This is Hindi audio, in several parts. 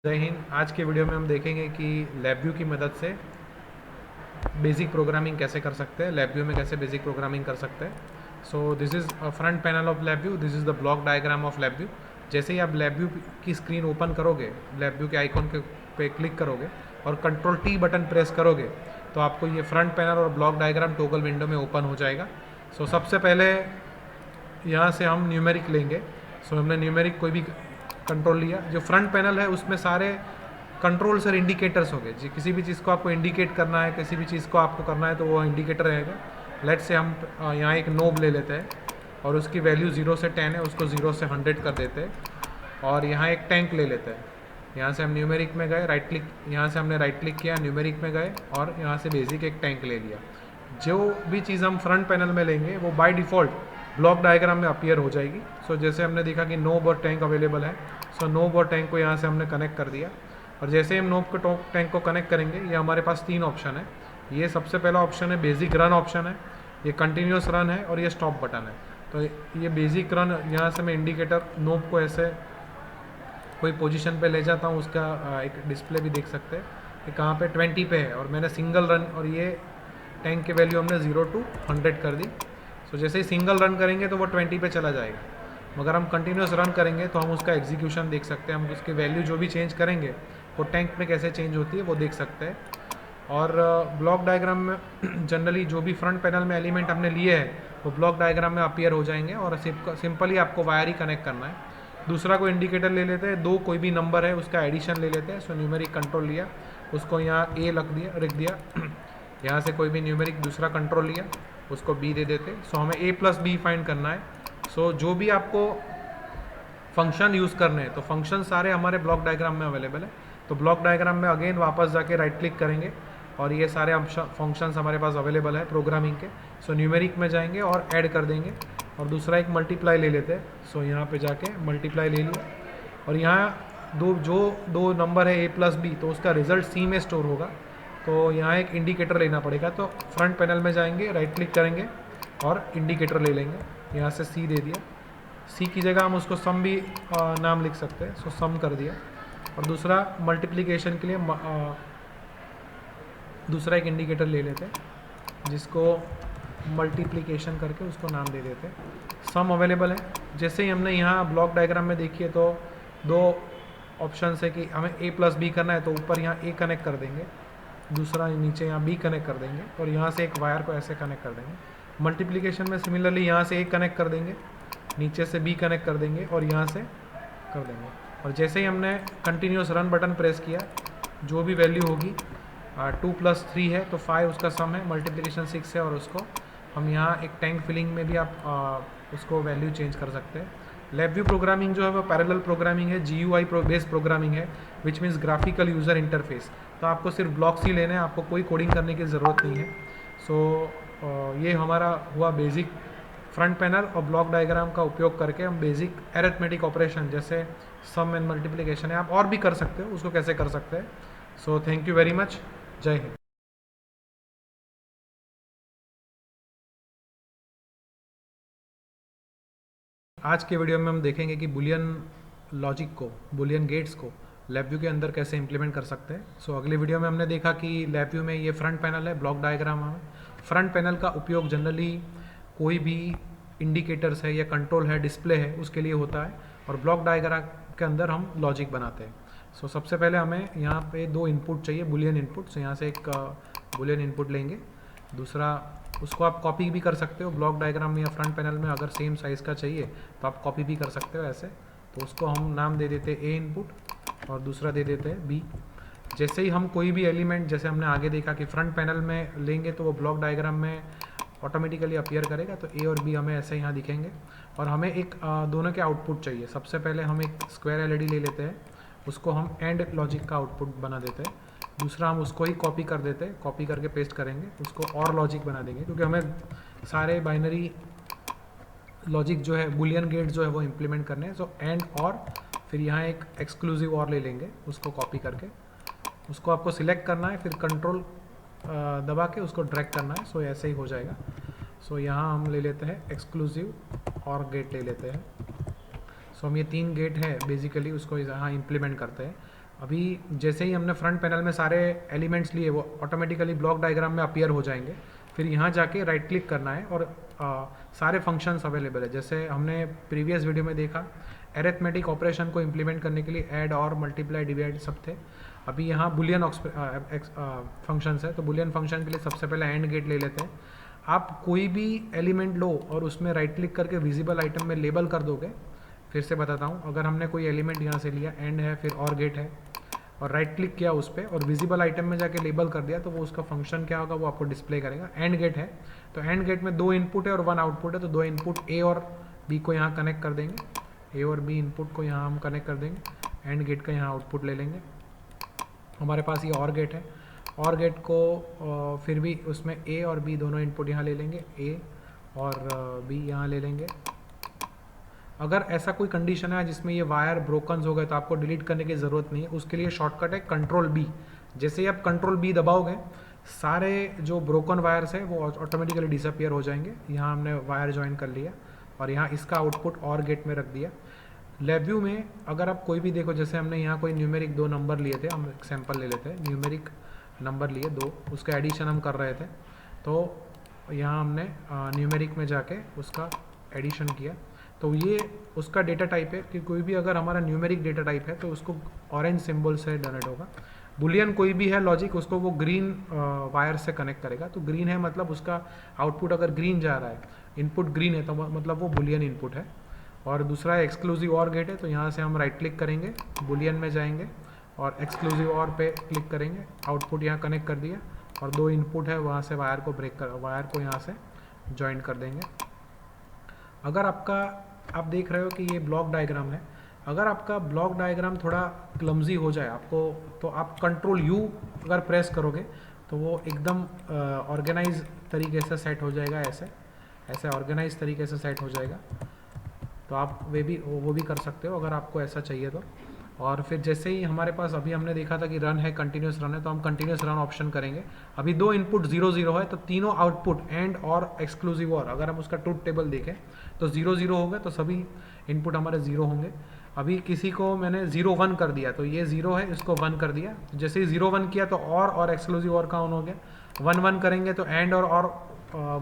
जय हिंद। आज के वीडियो में हम देखेंगे कि LabVIEW की मदद से बेसिक प्रोग्रामिंग कैसे कर सकते हैं, LabVIEW में कैसे बेसिक प्रोग्रामिंग कर सकते हैं। So this is front panel of LabVIEW, this is the block diagram of LabVIEW। जैसे ही आप LabVIEW की स्क्रीन ओपन करोगे, LabVIEW के आइकॉन के पे क्लिक करोगे और कंट्रोल T बटन प्रेस करोगे तो आपको ये फ्रंट पैनल और ब्लॉक डायग्राम टोगल विंडो में ओपन हो जाएगा। सो सबसे पहले यहाँ से हम न्यूमेरिक लेंगे। सो हमने न्यूमेरिक कोई भी कंट्रोल लिया। जो फ्रंट पैनल है उसमें सारे कंट्रोल्स और इंडिकेटर्स हो गए जी। किसी भी चीज़ को आपको इंडिकेट करना है, किसी भी चीज़ को आपको करना है तो वो इंडिकेटर रहेगा। लेट से हम यहाँ एक नोब ले लेते हैं और उसकी वैल्यू 0 से 10 है, उसको 0 से 100 कर देते हैं। और यहाँ एक टैंक ले लेते हैं। यहाँ से हम न्यूमेरिक में गए, राइट क्लिक, यहाँ से हमने राइट क्लिक किया, न्यूमेरिक में गए और यहाँ से बेसिक एक टैंक ले लिया। जो भी चीज़ हम फ्रंट पैनल में लेंगे वो बाय डिफ़ॉल्ट ब्लॉक डायग्राम में अपीयर हो जाएगी। सो जैसे हमने देखा कि नोब और टैंक अवेलेबल है, सो नोब और टैंक को यहाँ से हमने कनेक्ट कर दिया। और जैसे हम नोब को टैंक को कनेक्ट करेंगे, ये हमारे पास 3 ऑप्शन है। ये सबसे पहला ऑप्शन है बेसिक रन ऑप्शन है, ये कंटिन्यूस रन है और ये स्टॉप बटन है। तो ये बेसिक रन, यहाँ से मैं इंडिकेटर नोब को ऐसे कोई पोजीशन पे ले जाता हूँ, उसका एक डिस्प्ले भी देख सकते हैं कि कहाँ पे 20 पे है और मैंने सिंगल रन, और ये टैंक की वैल्यू हमने 0 to 100 कर दी। सो जैसे ही सिंगल रन करेंगे तो वो 20 पे चला जाएगा, मगर हम कंटिन्यूस रन करेंगे तो हम उसका एग्जीक्यूशन देख सकते हैं। हम उसकी वैल्यू जो भी चेंज करेंगे वो टैंक में कैसे चेंज होती है वो देख सकते हैं। और ब्लॉक डायग्राम में जनरली जो भी फ्रंट पैनल में एलिमेंट हमने लिए हैं वो ब्लॉक डायग्राम में अपीयर हो जाएंगे और सिंपली आपको वायर ही कनेक्ट करना है। दूसरा कोई इंडिकेटर ले लेते हैं, दो कोई भी नंबर है उसका एडिशन ले लेते हैं। सो न्यूमेरिक कंट्रोल लिया, उसको यहाँ ए लिख दिया यहाँ से कोई भी न्यूमेरिक दूसरा कंट्रोल लिया, उसको बी दे देते। सो हमें ए प्लस बी फाइंड करना है। सो जो भी आपको फंक्शन यूज़ करने हैं तो फंक्शन सारे हमारे ब्लॉक डायग्राम में अवेलेबल है। तो ब्लॉक डायग्राम में अगेन वापस जाके राइट क्लिक करेंगे और ये सारे फंक्शंस हमारे पास अवेलेबल है प्रोग्रामिंग के। सो न्यूमेरिक में जाएंगे और ऐड कर देंगे और दूसरा एक मल्टीप्लाई ले लेते हैं। सो यहाँ पे जाके मल्टीप्लाई ले लिया और यहाँ दो नंबर है ए प्लस बी, तो उसका रिजल्ट सी में स्टोर होगा। तो यहाँ एक इंडिकेटर लेना पड़ेगा। तो फ्रंट पैनल में जाएंगे, राइट क्लिक करेंगे और इंडिकेटर ले लेंगे। यहाँ से सी दे दिया, सी की जगह हम उसको सम भी नाम लिख सकते हैं। सो सम कर दिया। और दूसरा मल्टीप्लिकेशन के लिए दूसरा एक इंडिकेटर ले लेते हैं जिसको मल्टीप्लिकेशन करके उसको नाम दे देते हैं। सम अवेलेबल है। जैसे ही हमने यहाँ ब्लॉक डायग्राम में देखिए तो दो ऑप्शन है कि हमें ए प्लस बी करना है, तो ऊपर यहाँ ए कनेक्ट कर देंगे, दूसरा नीचे यहाँ बी कनेक्ट कर देंगे और यहाँ से एक वायर को ऐसे कनेक्ट कर देंगे। मल्टीप्लिकेशन में सिमिलरली यहाँ से ए कनेक्ट कर देंगे, नीचे से बी कनेक्ट कर देंगे और यहाँ से कर देंगे। और जैसे ही हमने कंटिन्यूस रन बटन प्रेस किया, जो भी वैल्यू होगी 2 + 3 है तो 5 उसका सम है, मल्टीप्लिकेशन 6 है और उसको हम यहाँ एक टैंक फिलिंग में भी आप उसको वैल्यू चेंज कर सकते हैं। LabVIEW प्रोग्रामिंग जो है वो पैरेलल प्रोग्रामिंग है, GUI बेस्ड प्रोग्रामिंग है, which means graphical user interface. तो आपको सिर्फ ब्लॉक्स ही लेने हैं, आपको कोई कोडिंग करने की ज़रूरत नहीं है। सो ये हमारा हुआ बेसिक फ्रंट पैनल और ब्लॉक डायग्राम का उपयोग करके हम बेसिक एरिथमेटिक ऑपरेशन जैसे सम एंड मल्टीप्लिकेशन है, आप और भी कर सकते हो, उसको कैसे कर सकते हैं। So thank you very much. जय हिंद। आज के वीडियो में हम देखेंगे कि बुलियन लॉजिक को, बुलियन गेट्स को LabVIEW के अंदर कैसे इंप्लीमेंट कर सकते हैं। सो अगले वीडियो में हमने देखा कि LabVIEW में ये फ्रंट पैनल है, ब्लॉक डायग्राम है। फ्रंट पैनल का उपयोग जनरली कोई भी इंडिकेटर्स है या कंट्रोल है, डिस्प्ले है, उसके लिए होता है और ब्लॉक डायग्राम के अंदर हम लॉजिक बनाते हैं। सो सबसे पहले हमें यहाँ पे 2 इनपुट चाहिए, बुलियन इनपुट। सो यहाँ से एक बुलियन इनपुट लेंगे, दूसरा उसको आप कॉपी भी कर सकते हो ब्लॉक डायग्राम में या फ्रंट पैनल में, अगर सेम साइज़ का चाहिए तो आप कॉपी भी कर सकते हो ऐसे। तो उसको हम नाम दे देते हैं ए इनपुट और दूसरा दे देते हैं बी। जैसे ही हम कोई भी एलिमेंट, जैसे हमने आगे देखा कि फ्रंट पैनल में लेंगे तो वो ब्लॉक डायग्राम में ऑटोमेटिकली अपीयर करेगा, तो ए और बी हमें ऐसे यहाँ दिखेंगे। और हमें एक दोनों के आउटपुट चाहिए। सबसे पहले हम एक स्क्वायर LED ले लेते हैं, उसको हम एंड लॉजिक का आउटपुट बना देते हैं। दूसरा हम उसको ही कॉपी कर देते हैं, कॉपी करके पेस्ट करेंगे, उसको और लॉजिक बना देंगे, क्योंकि हमें सारे बाइनरी लॉजिक जो है, बुलियन गेट जो है वो इम्प्लीमेंट करने हैं। सो एंड और फिर यहाँ एक एक्सक्लूसिव और ले लेंगे, उसको कॉपी करके उसको आपको सिलेक्ट करना है, फिर कंट्रोल दबा के उसको ड्रैग करना है। सो ऐसे ही हो जाएगा। सो यहाँ हम ले लेते हैं एक्सक्लूसिव और गेट ले लेते हैं। सो हम ये 3 गेट है बेसिकली, उसको यहाँ इम्प्लीमेंट करते हैं। अभी जैसे ही हमने फ्रंट पैनल में सारे एलिमेंट्स लिए वो ऑटोमेटिकली ब्लॉक डायग्राम में अपीयर हो जाएंगे। फिर यहाँ जाके राइट क्लिक करना है और सारे फंक्शंस अवेलेबल है। जैसे हमने प्रीवियस वीडियो में देखा, एरिथमेटिक ऑपरेशन को इम्प्लीमेंट करने के लिए ऐड और मल्टीप्लाई डिवाइड सब थे। अभी यहाँ बुलियन फंक्शंस है, तो बुलियन फंक्शन के लिए सबसे पहले एंड गेट ले लेते हैं। आप कोई भी एलिमेंट लो और उसमें राइट क्लिक करके विजिबल आइटम में लेबल कर दोगे। फिर से बताता हूँ, अगर हमने कोई एलिमेंट यहाँ से लिया, एंड है, फिर और गेट है, और राइट क्लिक किया उस पर और विजिबल आइटम में जाके लेबल कर दिया, तो वो उसका फंक्शन क्या होगा वो आपको डिस्प्ले करेगा। एंड गेट है तो एंड गेट में 2 इनपुट है और 1 आउटपुट है, तो 2 इनपुट ए और बी को यहाँ कनेक्ट कर देंगे। ए और बी इनपुट को यहाँ हम कनेक्ट कर देंगे, एंड गेट का यहाँ आउटपुट ले लेंगे। हमारे पास ये और गेट है, और गेट को फिर भी उसमें ए और बी दोनों इनपुट यहाँ ले लेंगे, ए और बी यहाँ ले लेंगे। अगर ऐसा कोई कंडीशन है जिसमें ये वायर ब्रोकन हो गए तो आपको डिलीट करने की ज़रूरत नहीं है, उसके लिए शॉर्टकट है कंट्रोल बी। जैसे ही आप कंट्रोल बी दबाओगे सारे जो ब्रोकन वायर्स हैं वो ऑटोमेटिकली डिसअपियर हो जाएंगे। यहाँ हमने वायर ज्वाइन कर लिया और यहाँ इसका आउटपुट और गेट में रख दिया। LabVIEW में अगर आप कोई भी देखो, जैसे हमने यहाँ कोई न्यूमेरिक 2 नंबर लिए थे, हम सैम्पल ले लेते हैं, न्यूमेरिक नंबर लिए 2, उसका एडिशन हम कर रहे थे, तो यहाँ हमने न्यूमेरिक में जाके उसका एडिशन किया। तो ये उसका डेटा टाइप है कि कोई भी अगर हमारा न्यूमेरिक डेटा टाइप है तो उसको ऑरेंज सिंबल से जनरेट होगा। बुलियन कोई भी है लॉजिक, उसको वो ग्रीन वायर से कनेक्ट करेगा। तो ग्रीन है मतलब उसका आउटपुट अगर ग्रीन जा रहा है, इनपुट ग्रीन है, तो मतलब वो बुलियन इनपुट है। और दूसरा एक्सक्लूसिव और गेट है, तो यहाँ से हम राइट क्लिक करेंगे, बुलियन में जाएंगे और एक्सक्लूसिव और पे क्लिक करेंगे, आउटपुट यहाँ कनेक्ट कर दिया और 2 इनपुट है, वहाँ से वायर को ब्रेक कर, वायर को यहाँ से ज्वाइन कर देंगे। अगर आपका, आप देख रहे हो कि ये ब्लॉक डायग्राम है, अगर आपका ब्लॉक डायग्राम थोड़ा क्लमजी हो जाए आपको, तो आप कंट्रोल यू अगर प्रेस करोगे तो वो एकदम ऑर्गेनाइज तरीके से सेट हो जाएगा, ऐसे ऐसे ऑर्गेनाइज तरीके से सेट हो जाएगा। तो आप वो भी कर सकते हो अगर आपको ऐसा चाहिए तो। और फिर जैसे ही हमारे पास, अभी हमने देखा था कि रन है, कंटिन्यूस रन है, तो हम कंटिन्यूस रन ऑप्शन करेंगे। अभी 2 इनपुट 0 0 है, तो तीनों आउटपुट एंड और एक्सक्लूसिव और, अगर हम उसका ट्रूथ टेबल देखें तो 0 0 हो गए, तो सभी इनपुट हमारे 0 होंगे। अभी किसी को मैंने 0 1 कर दिया, तो ये 0 है, इसको 1 कर दिया। जैसे ही 0 1 किया तो और एक्सक्लूसिव और का ऑन हो गया। 1 1 करेंगे तो एंड और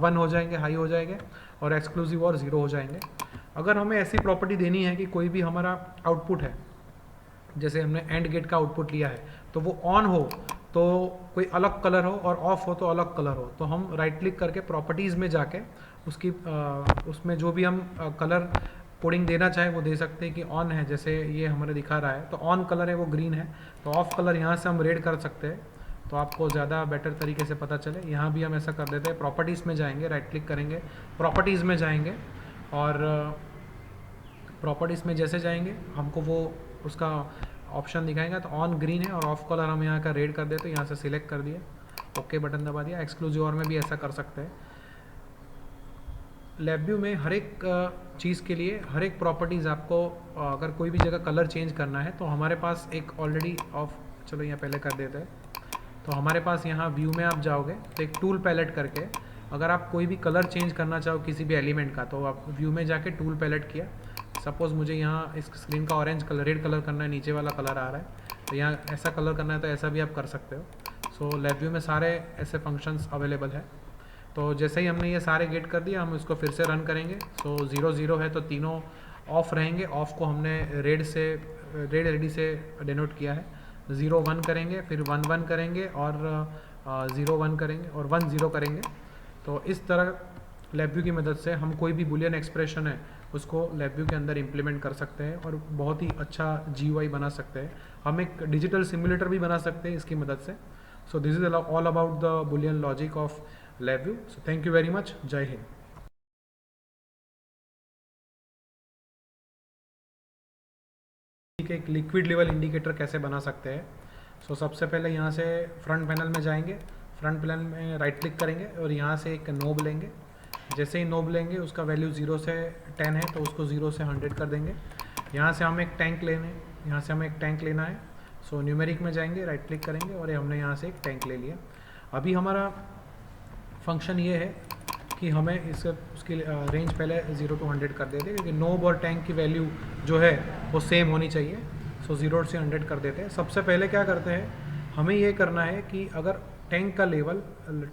1 हो जाएंगे, हाई हो जाएंगे, और एक्सक्लूसिव और 0 हो जाएंगे। अगर हमें ऐसी प्रॉपर्टी देनी है कि कोई भी हमारा आउटपुट है, जैसे हमने एंड गेट का आउटपुट लिया है, तो वो ऑन हो तो कोई अलग कलर हो और ऑफ हो तो अलग कलर हो, तो हम राइट क्लिक करके प्रॉपर्टीज़ में जाके उसकी उसमें जो भी हम कलर कोडिंग देना चाहे वो दे सकते हैं। कि ऑन है, जैसे ये हमारे दिखा रहा है, तो ऑन कलर है वो ग्रीन है, तो ऑफ कलर यहाँ से हम रेड कर सकते हैं, तो आपको ज़्यादा बेटर तरीके से पता चले। यहाँ भी हम ऐसा कर देते हैं, प्रॉपर्टीज़ में जाएंगे, राइट क्लिक करेंगे, प्रॉपर्टीज़ में जाएंगे, और प्रॉपर्टीज़ में जैसे जाएंगे हमको वो उसका ऑप्शन दिखाएगा, तो ऑन ग्रीन है और ऑफ कलर हम यहाँ का रेड कर देते हैं, यहाँ से सिलेक्ट कर दिया, ओके बटन दबा दिया। एक्सक्लूसिव और में भी ऐसा कर सकते हैं। LabVIEW में हर एक चीज़ के लिए, हर एक प्रॉपर्टीज़ आपको अगर कोई भी जगह कलर चेंज करना है तो हमारे पास एक ऑलरेडी ऑफ, चलो यहाँ पहले कर देते हैं। तो हमारे पास यहाँ व्यू में आप जाओगे तो एक टूल पैलेट करके, अगर आप कोई भी कलर चेंज करना चाहो किसी भी एलिमेंट का, तो आप व्यू में जाके टूल पैलेट किया। सपोज़ मुझे यहाँ इस स्क्रीन का ऑरेंज कलर, रेड कलर करना है, नीचे वाला कलर आ रहा है, तो यहाँ ऐसा कलर करना है, तो ऐसा भी आप कर सकते हो। सो LabVIEW में सारे ऐसे फंक्शंस अवेलेबल है। तो जैसे ही हमने ये सारे गेट कर दिया, हम इसको फिर से रन करेंगे। सो 0 0 है तो तीनों ऑफ रहेंगे, ऑफ को हमने रेड रेडी से डिनोट किया है। 0 1 करेंगे, फिर 1 1 करेंगे, और 0 1 करेंगे, और 1 0 करेंगे। तो इस तरह LabVIEW की मदद से हम कोई भी बुलियन एक्सप्रेशन है उसको LabVIEW के अंदर इम्प्लीमेंट कर सकते हैं और बहुत ही अच्छा GUI बना सकते हैं। हम एक डिजिटल सिमुलेटर भी बना सकते हैं इसकी मदद से। So this is all about the Boolean logic of LabVIEW। So thank you very much. जय हिंद। एक लिक्विड लेवल इंडिकेटर कैसे बना सकते हैं। सो सबसे पहले यहाँ से फ्रंट पैनल में जाएंगे, फ्रंट पैनल में राइट क्लिक करेंगे और यहाँ से एक नोब लेंगे। जैसे ही नोब लेंगे उसका वैल्यू 0 से 10 है, तो उसको 0 से 100 कर देंगे। यहाँ से हम एक टैंक लेना है। सो न्यूमेरिक में जाएंगे, राइट क्लिक करेंगे और हमने यहाँ से एक टैंक ले लिया। अभी हमारा फंक्शन ये है कि हमें उसकी रेंज पहले 0 to 100 कर देते हैं, क्योंकि नोब और टैंक की वैल्यू जो है वो सेम होनी चाहिए। सो 0 से 100 कर देते हैं। सबसे पहले क्या करते हैं, हमें ये करना है कि अगर टैंक का लेवल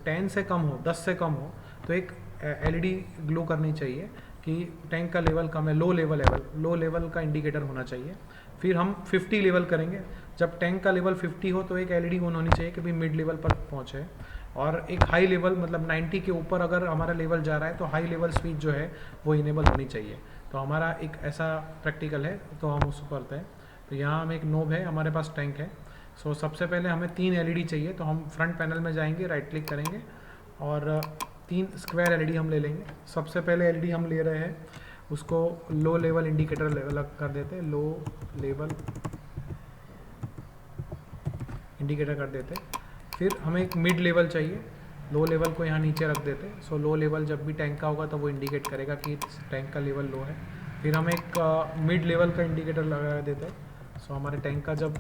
10 से कम हो, 10 से कम हो, तो एक एलईडी ग्लो करनी चाहिए कि टैंक का लेवल कम है, लो लेवल का इंडिकेटर होना चाहिए। फिर हम 50 लेवल करेंगे। जब टैंक का लेवल 50 हो तो एक एलईडी ऑन होनी चाहिए कि भाई मिड लेवल पर पहुँचे। और एक हाई लेवल मतलब 90 के ऊपर अगर हमारा लेवल जा रहा है तो हाई लेवल स्विच जो है वो इनेबल होनी चाहिए। तो हमारा एक ऐसा प्रैक्टिकल है, तो हम उसको करते हैं। तो यहाँ हम एक नोब है, हमारे पास टैंक है। सो सबसे पहले हमें 3 एलईडी चाहिए, तो हम फ्रंट पैनल में जाएंगे, राइट क्लिक करेंगे और 3 स्क्वायर एलईडी हम ले लेंगे। सबसे पहले एलईडी हम ले रहे हैं, उसको लो लेवल इंडिकेटर लेवल कर देते हैं, लो लेवल इंडिकेटर कर देते हैं। फिर हमें एक मिड लेवल चाहिए, लो लेवल को यहाँ नीचे रख देते हैं। सो लो लेवल जब भी टैंक का होगा तो वो इंडिकेट करेगा कि टैंक का लेवल लो है। फिर हम एक मिड लेवल का इंडिकेटर लगा देते हैं। सो हमारे टैंक का जब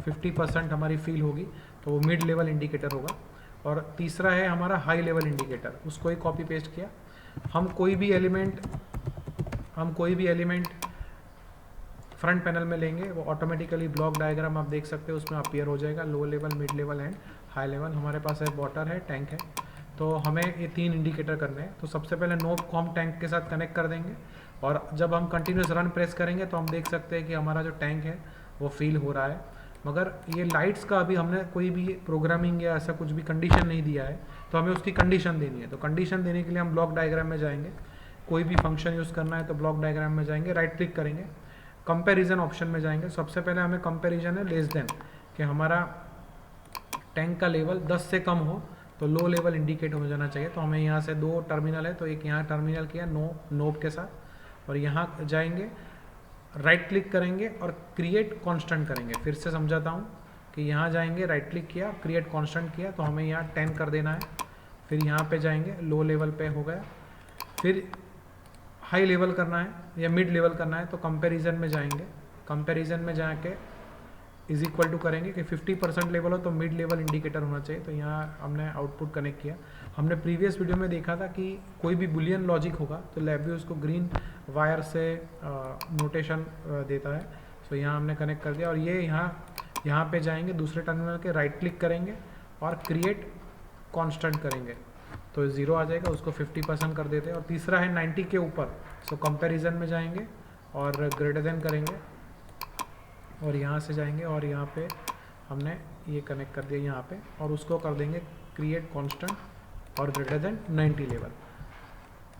50% हमारी फील होगी तो वो मिड लेवल इंडिकेटर होगा। और तीसरा है हमारा हाई लेवल इंडिकेटर, उसको ही कॉपी पेस्ट किया। हम कोई भी एलिमेंट फ्रंट पैनल में लेंगे, वो ऑटोमेटिकली ब्लॉक डायग्राम आप देख सकते हो उसमें अपीयर हो जाएगा, low level, mid level and high level. हमारे पास है वाटर है, टैंक है, तो हमें ये 3 इंडिकेटर करने हैं। तो सबसे पहले नोब को हम टैंक के साथ कनेक्ट कर देंगे और जब हम कंटिन्यूस रन प्रेस करेंगे तो हम देख सकते हैं कि हमारा जो टैंक है वो फील हो रहा है। मगर ये लाइट्स का अभी हमने कोई भी प्रोग्रामिंग या ऐसा कुछ भी कंडीशन नहीं दिया है, तो हमें उसकी कंडीशन देनी है। तो कंडीशन देने के लिए हम ब्लॉक डायग्राम में जाएंगे, कोई भी फंक्शन यूज़ करना है तो ब्लॉक डायग्राम में जाएंगे, राइट क्लिक करेंगे, कंपैरिजन ऑप्शन में जाएंगे। सबसे पहले हमें कंपैरिजन है लेस देन, कि हमारा टैंक का लेवल 10 से कम हो तो लो लेवल इंडिकेट हो जाना चाहिए। तो हमें यहाँ से 2 टर्मिनल है, तो एक यहाँ टर्मिनल किया नोब के साथ, और यहाँ जाएंगे, राइट क्लिक करेंगे और क्रिएट कांस्टेंट करेंगे। फिर से समझाता हूँ कि यहाँ जाएंगे, राइट क्लिक किया, क्रिएट कांस्टेंट किया, तो हमें यहाँ 10 कर देना है। फिर यहाँ पे जाएंगे, लो लेवल पे हो गया। फिर हाई लेवल करना है या मिड लेवल करना है तो कंपैरिजन में जाएंगे, कंपैरिजन में जाके इज इक्वल टू करेंगे कि 50% लेवल हो तो मिड लेवल इंडिकेटर होना चाहिए। तो यहाँ हमने आउटपुट कनेक्ट किया। हमने प्रीवियस वीडियो में देखा था कि कोई भी बुलियन लॉजिक होगा तो LabVIEW उसको ग्रीन वायर से नोटेशन देता है। सो यहाँ हमने कनेक्ट कर दिया और ये यहाँ पे जाएंगे, दूसरे टर्मिनल के राइट क्लिक करेंगे और क्रिएट कांस्टेंट करेंगे तो 0 आ जाएगा, उसको 50% कर देते हैं। और तीसरा है 90 के ऊपर, सो कंपैरिजन में जाएंगे और ग्रेटर देन करेंगे और यहाँ से जाएंगे और यहाँ पे हमने ये कनेक्ट कर दिया यहाँ पे, और उसको कर देंगे क्रिएट कांस्टेंट और ग्रेटर देन 90 लेवल।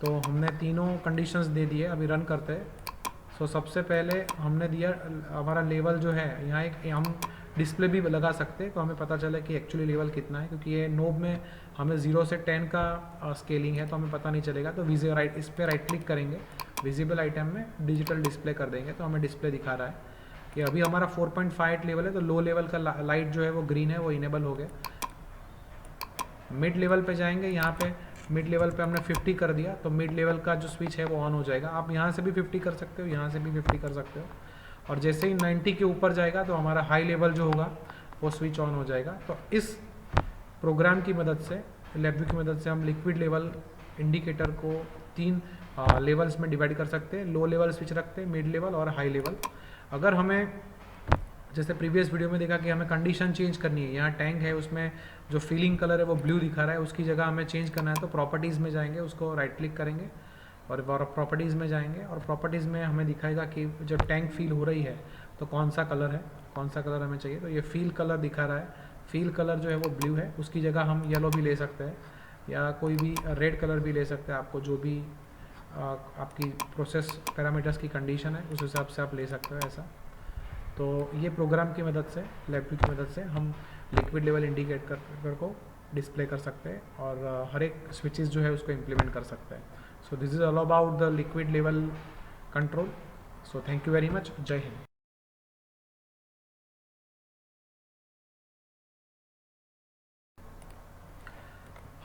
तो हमने तीनों कंडीशंस दे दिए, अभी रन करते हैं। सो सबसे पहले हमने दिया हमारा लेवल जो है, यहाँ एक हम डिस्प्ले भी लगा सकते हैं तो हमें पता चले कि एक्चुअली लेवल कितना है, क्योंकि ये नोब में हमें 0 से 10 का स्केलिंग है तो हमें पता नहीं चलेगा। तो इस पर राइट क्लिक करेंगे, विजिबल आइटम में डिजिटल डिस्प्ले कर देंगे तो हमें डिस्प्ले दिखा रहा है कि अभी हमारा 4.58 लेवल है, तो लो लेवल का लाइट जो है वो ग्रीन है, वो इनेबल हो गया। मिड लेवल पे जाएंगे, यहाँ पे मिड लेवल पे हमने 50 कर दिया तो मिड लेवल का जो स्विच है वो ऑन हो जाएगा। आप यहाँ से भी 50 कर सकते हो, यहाँ से भी 50 कर सकते हो, और जैसे ही 90 के ऊपर जाएगा तो हमारा हाई लेवल जो होगा वो स्विच ऑन हो जाएगा। तो इस प्रोग्राम की मदद से, LabVIEW की मदद से हम लिक्विड लेवल इंडिकेटर को 3 लेवल्स में डिवाइड कर सकते हैं। लो लेवल स्विच रखते हैं, मिड लेवल और हाई लेवल। अगर हमें जैसे प्रीवियस वीडियो में देखा कि हमें कंडीशन चेंज करनी है, यहाँ टैंक है उसमें जो फीलिंग कलर है वो ब्लू दिखा रहा है, उसकी जगह हमें चेंज करना है तो प्रॉपर्टीज़ में जाएंगे, उसको राइट क्लिक करेंगे और प्रॉपर्टीज़ में जाएंगे और प्रॉपर्टीज़ में हमें दिखाएगा कि जब टैंक फील हो रही है तो कौन सा कलर है, कौन सा कलर हमें चाहिए। तो ये फील कलर दिखा रहा है, फील कलर जो है वो ब्लू है, उसकी जगह हम येलो भी ले सकते हैं या कोई भी रेड कलर भी ले सकते हैं। आपको जो भी आपकी प्रोसेस पैरामीटर्स की कंडीशन है उस हिसाब से आप ले सकते हो ऐसा। तो ये प्रोग्राम की मदद से, LabVIEW की मदद से हम लिक्विड लेवल इंडिकेटर को डिस्प्ले कर सकते हैं और हर एक स्विचेस जो है उसको इम्प्लीमेंट कर सकते हैं। So this is all about the liquid level control. So thank you very much, जय हिंद।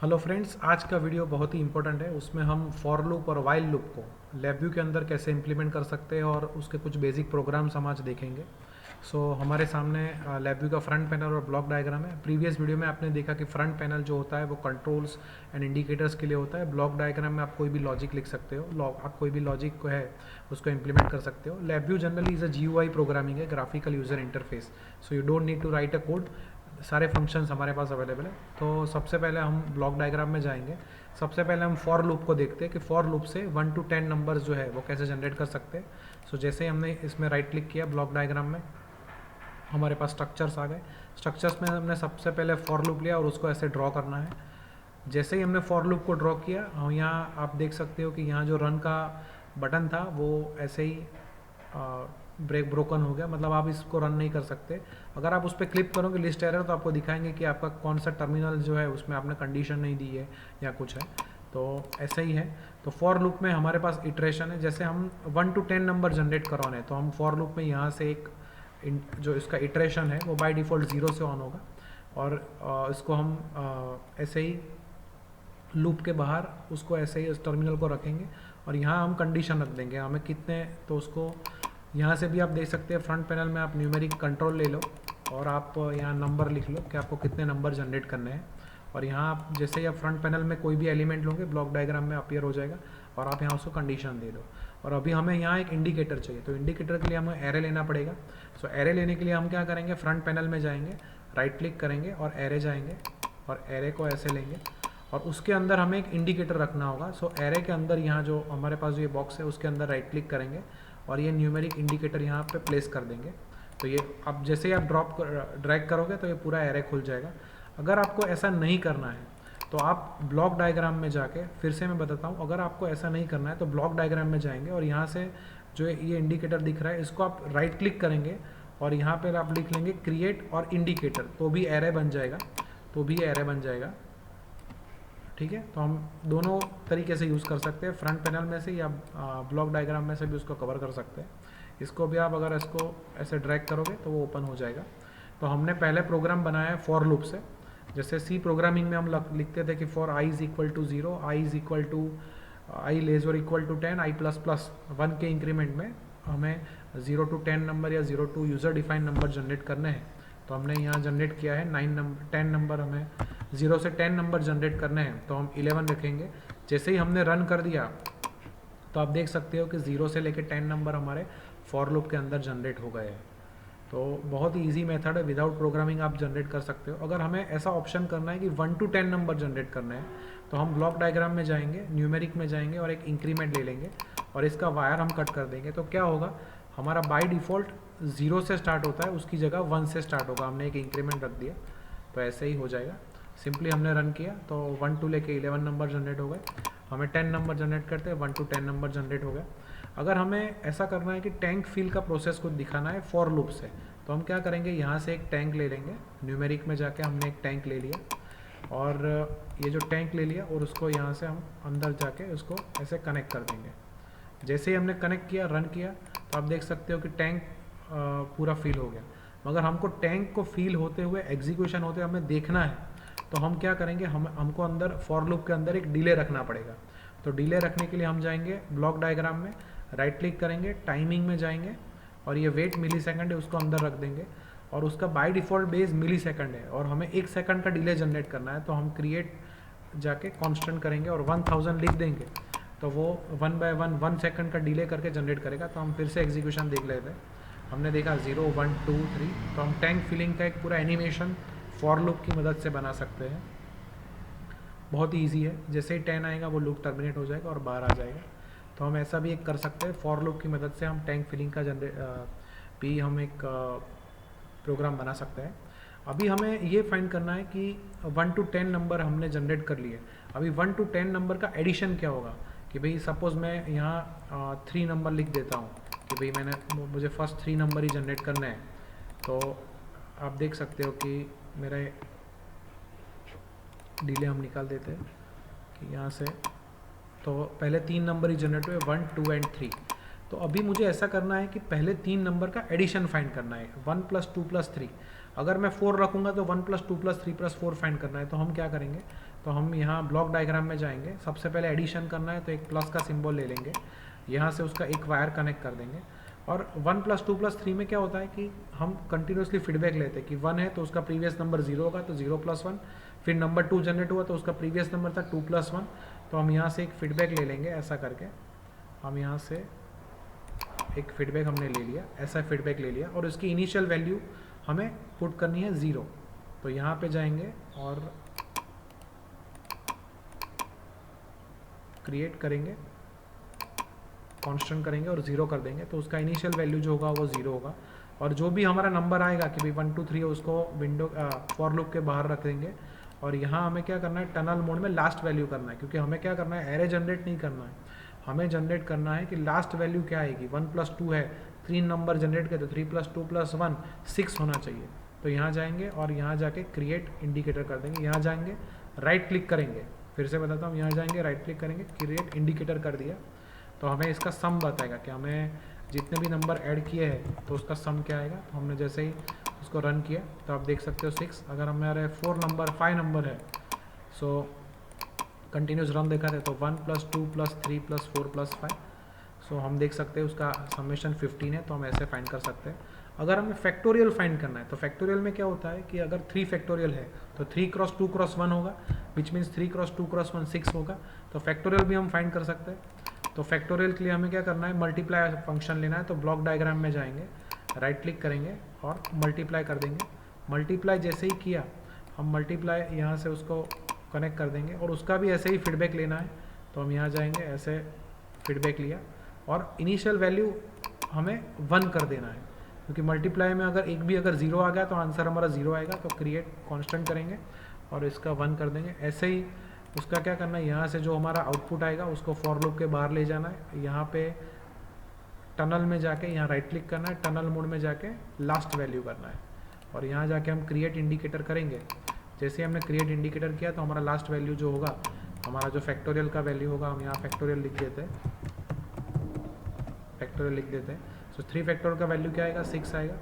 हेलो फ्रेंड्स, आज का वीडियो बहुत ही इंपॉर्टेंट है। उसमें हम फॉर लूप और वाइल लूप को LabVIEW के अंदर कैसे इंप्लीमेंट कर सकते हैं और उसके कुछ बेसिक प्रोग्राम्स हम आज देखेंगे। सो हमारे सामने LabVIEW का फ्रंट पैनल और ब्लॉक डायग्राम है। प्रीवियस वीडियो में आपने देखा कि फ्रंट पैनल जो होता है वो कंट्रोल्स एंड इंडिकेटर्स के लिए होता है। ब्लॉक डायग्राम में आप कोई भी लॉजिक लिख सकते हो, आप कोई भी लॉजिक को है उसको इम्प्लीमेंट कर सकते हो। LabVIEW generally is a GUI programming है, graphical user interface, so you don't need to write a code, सारे फंक्शंस हमारे पास अवेलेबल है। तो सबसे पहले हम ब्लॉक डायग्राम में जाएंगे। सबसे पहले हम फॉर लूप को देखते हैं कि फॉर लूप से 1 to 10 नंबर्स जो है वो कैसे जनरेट कर सकते हैं। सो जैसे ही हमने इसमें राइट क्लिक किया ब्लॉक डायग्राम में, हमारे पास स्ट्रक्चर्स आ गए। स्ट्रक्चर्स में हमने सबसे पहले फॉर लूप लिया और उसको ऐसे ड्रॉ करना है। जैसे ही हमने फॉर लूप को ड्रॉ किया, यहाँ आप देख सकते हो कि यहाँ जो रन का बटन था वो ऐसे ही ब्रोकन हो गया, मतलब आप इसको रन नहीं कर सकते। अगर आप उस पर क्लिक करोगे लिस्ट एरर तो आपको दिखाएंगे कि आपका कौन सा टर्मिनल जो है उसमें आपने कंडीशन नहीं दी है या कुछ है, तो ऐसे ही है। तो फॉर लूप में हमारे पास इटरेशन है। जैसे हम 1 to 10 नंबर जनरेट करवाने हैं तो हम फॉर लूप में यहाँ से एक जो इसका इटरेशन है वो बाय डिफ़ॉल्ट 0 से ऑन होगा, और इसको हम ऐसे ही लूप के बाहर उसको ऐसे ही इस टर्मिनल को रखेंगे और यहाँ हम कंडीशन रख देंगे हमें कितने, तो उसको यहाँ से भी आप देख सकते हैं फ्रंट पैनल में आप न्यूमेरिक कंट्रोल ले लो और आप यहाँ नंबर लिख लो कि आपको कितने नंबर जनरेट करने हैं, और यहाँ आप जैसे ही आप फ्रंट पैनल में कोई भी एलिमेंट लोगे ब्लॉक डायग्राम में अपीयर हो जाएगा और आप यहाँ उसको कंडीशन दे दो। और अभी हमें यहाँ एक इंडिकेटर चाहिए, तो इंडिकेटर के लिए हमें एरे लेना पड़ेगा। सो एरे लेने के लिए हम क्या करेंगे, फ्रंट पैनल में जाएंगे, राइट क्लिक करेंगे और एरे जाएंगे और एरे को ऐसे लेंगे और उसके अंदर हमें एक इंडिकेटर रखना होगा। सो एरे के अंदर यहाँ जो हमारे पास जो ये बॉक्स है उसके अंदर राइट क्लिक करेंगे और ये न्यूमेरिक इंडिकेटर यहाँ पे प्लेस कर देंगे। तो ये अब जैसे ही आप ड्रैग करोगे तो ये पूरा एरे खुल जाएगा। अगर आपको ऐसा नहीं करना है तो आप ब्लॉक डायग्राम में जाके, फिर से मैं बताता हूँ, अगर आपको ऐसा नहीं करना है तो ब्लॉक डायग्राम में जाएंगे और यहाँ से जो ये इंडिकेटर दिख रहा है इसको आप राइट क्लिक करेंगे और यहाँ पर आप लिख लेंगे क्रिएट और इंडिकेटर, तो भी एरे बन जाएगा, ठीक है। तो हम दोनों तरीके से यूज़ कर सकते हैं, फ्रंट पैनल में से या ब्लॉक डायग्राम में से भी उसको कवर कर सकते हैं। इसको भी आप अगर इसको ऐसे ड्रैग करोगे तो वो ओपन हो जाएगा। तो हमने पहले प्रोग्राम बनाया है फॉर लूप से। जैसे सी प्रोग्रामिंग में हम लिखते थे कि for i is equal to 0, i less और इक्वल टू 10, i++, 1 के इंक्रीमेंट में हमें 0 to 10 नंबर या 0 to user defined number generate करने हैं। तो हमने यहाँ जनरेट किया है 10 नंबर, हमें 0 से 10 नंबर जनरेट करने हैं तो हम 11 रखेंगे। जैसे ही हमने रन कर दिया तो आप देख सकते हो कि 0 से लेकर 10 नंबर हमारे फॉर लूप के अंदर जनरेट हो गए हैं। तो बहुत ही ईजी मेथड है, विदाउट प्रोग्रामिंग आप जनरेट कर सकते हो। अगर हमें ऐसा ऑप्शन करना है कि 1 to 10 नंबर जनरेट करना है तो हम ब्लॉक डायग्राम में जाएंगे, न्यूमेरिक में जाएंगे और एक इंक्रीमेंट ले लेंगे और इसका वायर हम कट कर देंगे। तो क्या होगा, हमारा बाय डिफ़ॉल्ट 0 से स्टार्ट होता है, उसकी जगह 1 से स्टार्ट होगा, हमने एक इंक्रीमेंट रख दिया तो ऐसे ही हो जाएगा। सिंपली हमने रन किया तो 1 to लेके 11 नंबर जनरेट हो गए। हमें 10 नंबर जनरेट करते हैं, 1 to 10 नंबर जनरेट हो गया। अगर हमें ऐसा करना है कि टैंक फिल का प्रोसेस को दिखाना है फॉर लूप से, तो हम क्या करेंगे, यहाँ से एक टैंक ले लेंगे, न्यूमेरिक में जाके हमने एक टैंक ले लिया और ये जो टैंक ले लिया और उसको यहाँ से हम अंदर जाके उसको ऐसे कनेक्ट कर देंगे। जैसे ही हमने कनेक्ट किया, रन किया, तो आप देख सकते हो कि टैंक पूरा फिल हो गया। मगर हमको टैंक को फिल होते हुए, एग्जीक्यूशन होते हुए हमें देखना है तो हम क्या करेंगे, हमको अंदर फॉर लूप के अंदर एक डिले रखना पड़ेगा। तो डिले रखने के लिए हम जाएंगे ब्लॉक डायग्राम में, राइट क्लिक करेंगे, टाइमिंग में जाएंगे और ये वेट मिली सेकंड है उसको अंदर रख देंगे और उसका by default base millisecond है और हमें 1 सेकंड का डिले जनरेट करना है। तो हम क्रिएट जाके कांस्टेंट करेंगे और 1000 लिख देंगे तो वो 1 by 1 सेकंड का डिले करके जनरेट करेगा। तो हम फिर से एग्जीक्यूशन देख लेते हैं। हमने देखा 0 1 2 3, तो हम टैंक फिलिंग का एक पूरा एनिमेशन फॉर लूप की मदद से बना सकते हैं। बहुत ही ईजी है, जैसे ही 10 आएगा वो लूप टर्मिनेट हो जाएगा और बाहर आ जाएगा। तो हम ऐसा भी एक कर सकते हैं, फॉर लूप की मदद से हम टैंक फिलिंग का भी हम एक प्रोग्राम बना सकते हैं। अभी हमें ये फाइंड करना है कि 1 to 10 नंबर हमने जनरेट कर लिए, अभी 1 to 10 नंबर का एडिशन क्या होगा। कि भाई सपोज़ मैं यहाँ 3 नंबर लिख देता हूँ कि भाई मुझे फर्स्ट 3 नंबर ही जनरेट करना है। तो आप देख सकते हो कि मेरा डिले हम निकाल देते हैं कि यहाँ से, तो पहले 3 नंबर ही जनरेट हुए, 1 2 एंड 3। तो अभी मुझे ऐसा करना है कि पहले 3 नंबर का एडिशन फाइंड करना है, 1 + 2 + 3। अगर मैं 4 रखूँगा तो 1 + 2 + 3 + 4 फाइंड करना है। तो हम क्या करेंगे, तो हम यहाँ ब्लॉक डायग्राम में जाएंगे, सबसे पहले एडिशन करना है तो एक प्लस का सिंबल ले लेंगे, यहाँ से उसका एक वायर कनेक्ट कर देंगे और 1+2+3 में क्या होता है कि हम कंटिन्यूसली फीडबैक लेते हैं कि 1 है तो उसका प्रीवियस नंबर 0 होगा तो 0+1, फिर नंबर 2 जनरेट हुआ तो उसका प्रीवियस नंबर था 2+1, तो हम यहाँ से एक फीडबैक ले लेंगे ऐसा करके। हम यहाँ से एक फीडबैक हमने ले लिया, ऐसा फीडबैक ले लिया और उसकी इनिशियल वैल्यू हमें पुट करनी है 0। तो यहाँ पे जाएंगे और क्रिएट करेंगे, कांस्टेंट करेंगे और 0 कर देंगे, तो उसका इनिशियल वैल्यू जो होगा वो 0 होगा। और जो भी हमारा नंबर आएगा कि भाई 1 2 3 उसको विंडो फॉर लूप के बाहर रख देंगे। और यहाँ हमें क्या करना है, टनल मोड में लास्ट वैल्यू करना है, क्योंकि हमें क्या करना है, एरे जनरेट नहीं करना है, हमें जनरेट करना है कि लास्ट वैल्यू क्या आएगी। 1+2 है, 3 नंबर जनरेट करते, 3+2+1 6 होना चाहिए। तो यहाँ जाएंगे और यहाँ जाके क्रिएट इंडिकेटर कर देंगे, यहाँ जाएंगे राइट क्लिक करेंगे, फिर से बताता हूँ, यहाँ जाएंगे राइट क्लिक करेंगे, क्रिएट इंडिकेटर कर दिया तो हमें इसका सम बताएगा कि हमें जितने भी नंबर ऐड किए हैं तो उसका सम क्या आएगा। तो हमने जैसे ही उसको रन किया तो आप देख सकते हो 6। अगर हमारे 5 नंबर है, सो कंटिन्यूस रन देखा है तो 1+2+3+4+5, सो हम देख सकते हैं उसका समेशन 15 है, तो हम ऐसे फाइंड कर सकते हैं। अगर हमें फैक्टोरियल फाइंड करना है तो फैक्टोरियल में क्या होता है कि अगर 3 फैक्टोरियल है तो 3×2×1 होगा, विच मीन्स 3×2×1 6 होगा, तो फैक्टोरियल भी हम फाइंड कर सकते हैं। तो फैक्टोरियल के लिए हमें क्या करना है, मल्टीप्लाई फंक्शन लेना है। तो ब्लॉक डायग्राम में जाएंगे, राइट क्लिक करेंगे और मल्टीप्लाई कर देंगे। मल्टीप्लाई जैसे ही किया हम मल्टीप्लाई यहाँ से उसको कनेक्ट कर देंगे और उसका भी ऐसे ही फीडबैक लेना है। तो हम यहाँ जाएंगे, ऐसे फीडबैक लिया और इनिशियल वैल्यू हमें 1 कर देना है, क्योंकि मल्टीप्लाई में अगर एक भी अगर 0 आ गया तो आंसर हमारा 0 आएगा। तो क्रिएट कांस्टेंट करेंगे और इसका 1 कर देंगे। ऐसे ही उसका क्या करना है, यहाँ से जो हमारा आउटपुट आएगा उसको फॉर लूप के बाहर ले जाना है। यहाँ पे टनल में जाके यहाँ राइट क्लिक करना है, टनल मोड में जाके लास्ट वैल्यू करना है और यहाँ जाके हम क्रिएट इंडिकेटर करेंगे। जैसे ही हमने क्रिएट इंडिकेटर किया तो हमारा लास्ट वैल्यू जो होगा, हमारा जो फैक्टोरियल का वैल्यू होगा, हम यहाँ फैक्टोरियल लिख देते हैं, फैक्टोरियल लिख देते हैं। सो 3 फैक्टोरियल का वैल्यू क्या आएगा, 6 आएगा।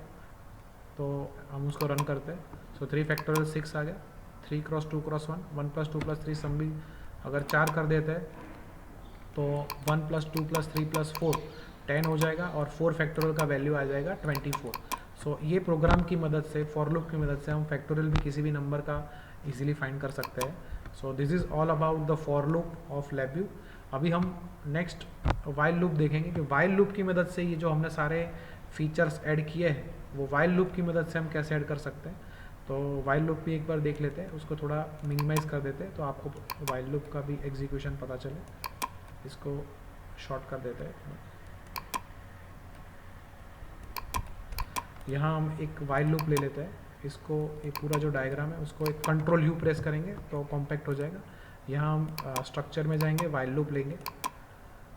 तो हम उसको रन करते हैं। सो 3 फैक्टोरियल 6 आ गया। 3×2×1, 1+2+3 सम भी अगर 4 कर देते हैं तो 1+2+3+4 10 हो जाएगा और 4 फैक्टोरियल का वैल्यू आ जाएगा 24। सो ये प्रोग्राम की मदद से, फॉर लूप की मदद से हम फैक्टोरियल भी किसी भी नंबर का इजीली फाइंड कर सकते हैं। So this is all about the for loop of LabVIEW। अभी हम नेक्स्ट वाइल लूप देखेंगे कि वाइल लूप की मदद से ये जो हमने सारे फीचर्स ऐड किए हैं वो वाइल लूप की मदद से हम कैसे ऐड कर सकते हैं। तो वाइल लूप भी एक बार देख लेते हैं, उसको थोड़ा मिनिमाइज़ कर देते हैं तो आपको वाइल लूप का भी एग्जीक्यूशन पता चले। इसको शॉर्ट कर देते हैं। यहाँ हम एक वाइल लूप ले लेते हैं, इसको एक पूरा जो डायग्राम है उसको एक कंट्रोल यू प्रेस करेंगे तो कॉम्पैक्ट हो जाएगा। यहाँ हम स्ट्रक्चर में जाएंगे, वाइल लूप लेंगे।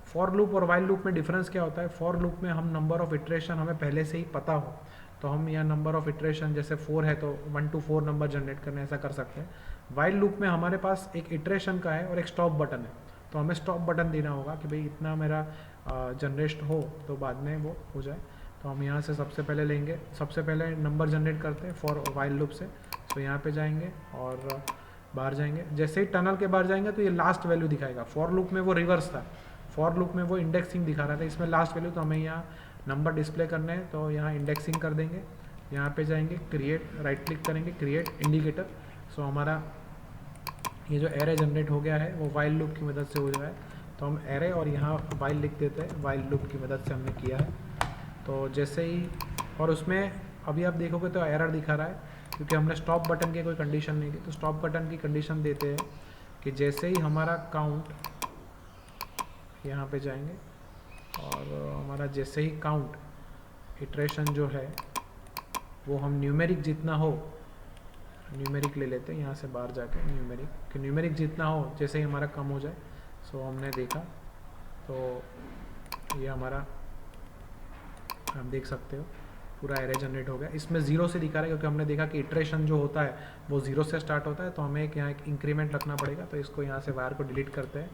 फॉर लूप और वाइल लूप में डिफरेंस क्या होता है, फॉर लूप में हम नंबर ऑफ इटरेशन हमें पहले से ही पता हो तो हम यहाँ नंबर ऑफ इटरेशन जैसे 4 है तो 1 to 4 नंबर जनरेट करने ऐसा कर सकते हैं। वाइल लूप में हमारे पास एक इटरेशन का है और एक स्टॉप बटन है, तो हमें स्टॉप बटन देना होगा कि भाई इतना मेरा जनरेट हो तो बाद में वो हो जाए। तो हम यहाँ से सबसे पहले लेंगे, सबसे पहले नंबर जनरेट करते हैं फॉर वाइल लूप से। तो यहाँ पे जाएंगे और बाहर जाएंगे, जैसे ही टनल के बाहर जाएंगे तो ये लास्ट वैल्यू दिखाएगा। फॉर लूप में वो रिवर्स था, फॉर लूप में वो इंडेक्सिंग दिखा रहा था, इसमें लास्ट वैल्यू। तो हमें यहाँ नंबर डिस्प्ले करने हैं तो यहाँ इंडेक्सिंग कर देंगे। यहाँ पे जाएंगे, क्रिएट, राइट क्लिक करेंगे, क्रिएट इंडिकेटर। सो हमारा ये जो एरे जनरेट हो गया है वो वाइल लूप की मदद से हो रहा है। तो हम एरे और यहाँ वाइल लिख देते हैं, वाइल लूप की मदद से हमने किया है। तो जैसे ही, और उसमें अभी आप देखोगे तो एरर दिखा रहा है क्योंकि हमने स्टॉप बटन की कोई कंडीशन नहीं दी। तो स्टॉप बटन की कंडीशन देते हैं कि जैसे ही हमारा काउंट, यहाँ पे जाएंगे और हमारा जैसे ही काउंट इटरेशन जो है वो हम न्यूमेरिक जितना हो, न्यूमेरिक ले लेते हैं यहाँ से बाहर जाके, न्यूमेरिक कि न्यूमेरिक जितना हो जैसे ही हमारा कम हो जाए। सो हमने देखा तो ये हमारा, आप देख सकते हो पूरा एरे जनरेट हो गया। इसमें 0 से दिखा रहा है क्योंकि हमने देखा कि इटरेशन जो होता है वो 0 से स्टार्ट होता है। तो हमें यहाँ एक इंक्रीमेंट रखना पड़ेगा। तो इसको यहाँ से वायर को डिलीट करते हैं,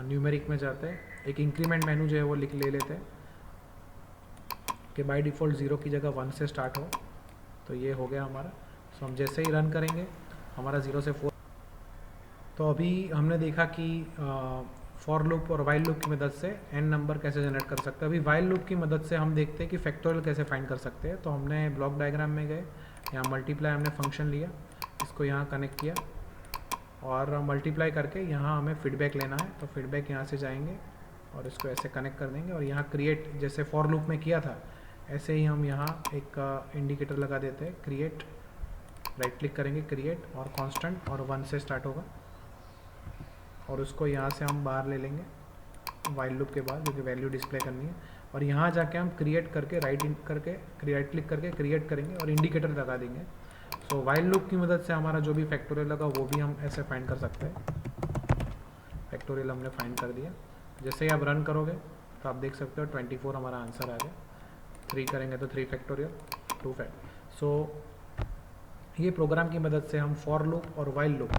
न्यूमेरिक में जाते हैं, एक इंक्रीमेंट मेनू जो है वो ले लेते हैं कि बाय डिफ़ॉल्ट 0 की जगह 1 से स्टार्ट हो। तो ये हो गया हमारा। सो हम जैसे ही रन करेंगे हमारा 0 से 4। तो अभी हमने देखा कि फॉर लूप और वाइल लूप की मदद से n नंबर कैसे जनरेट कर सकते हैं। अभी वाइल लूप की मदद से हम देखते हैं कि फैक्टोरियल कैसे फाइंड कर सकते हैं। तो हमने ब्लॉक डायग्राम में गए, यहाँ मल्टीप्लाई हमने फंक्शन लिया, इसको यहाँ कनेक्ट किया और मल्टीप्लाई करके यहाँ हमें फीडबैक लेना है। तो फीडबैक यहाँ से जाएंगे और इसको ऐसे कनेक्ट कर देंगे और यहाँ क्रिएट, जैसे फॉर लूप में किया था ऐसे ही हम यहाँ एक इंडिकेटर लगा देते हैं, क्रिएट, राइट क्लिक करेंगे, क्रिएट और कांस्टेंट और 1 से स्टार्ट होगा और उसको यहाँ से हम बाहर ले लेंगे वाइल लूप के बाद, क्योंकि वैल्यू डिस्प्ले करनी है। और यहाँ जाके हम क्रिएट करके राइट क्लिक करके क्रिएट करेंगे और इंडिकेटर लगा देंगे। सो वाइल लूप की मदद से हमारा जो भी फैक्टोरियल लगा वो भी हम ऐसे फाइंड कर सकते हैं। फैक्टोरियल हमने फाइंड कर दिया। जैसे ही आप रन करोगे तो आप देख सकते हो 24 हमारा आंसर आ गया। 3 करेंगे तो 3 फैक्टोरियल, 2 फैक्ट। सो ये प्रोग्राम की मदद से हम फॉर लूप और वाइल लूप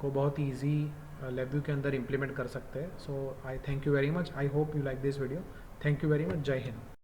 को बहुत ही ईजी LabVIEW के अंदर इम्प्लीमेंट कर सकते हैं। So I thank you very much. I hope you like this video. Thank you very much. जय हिंद।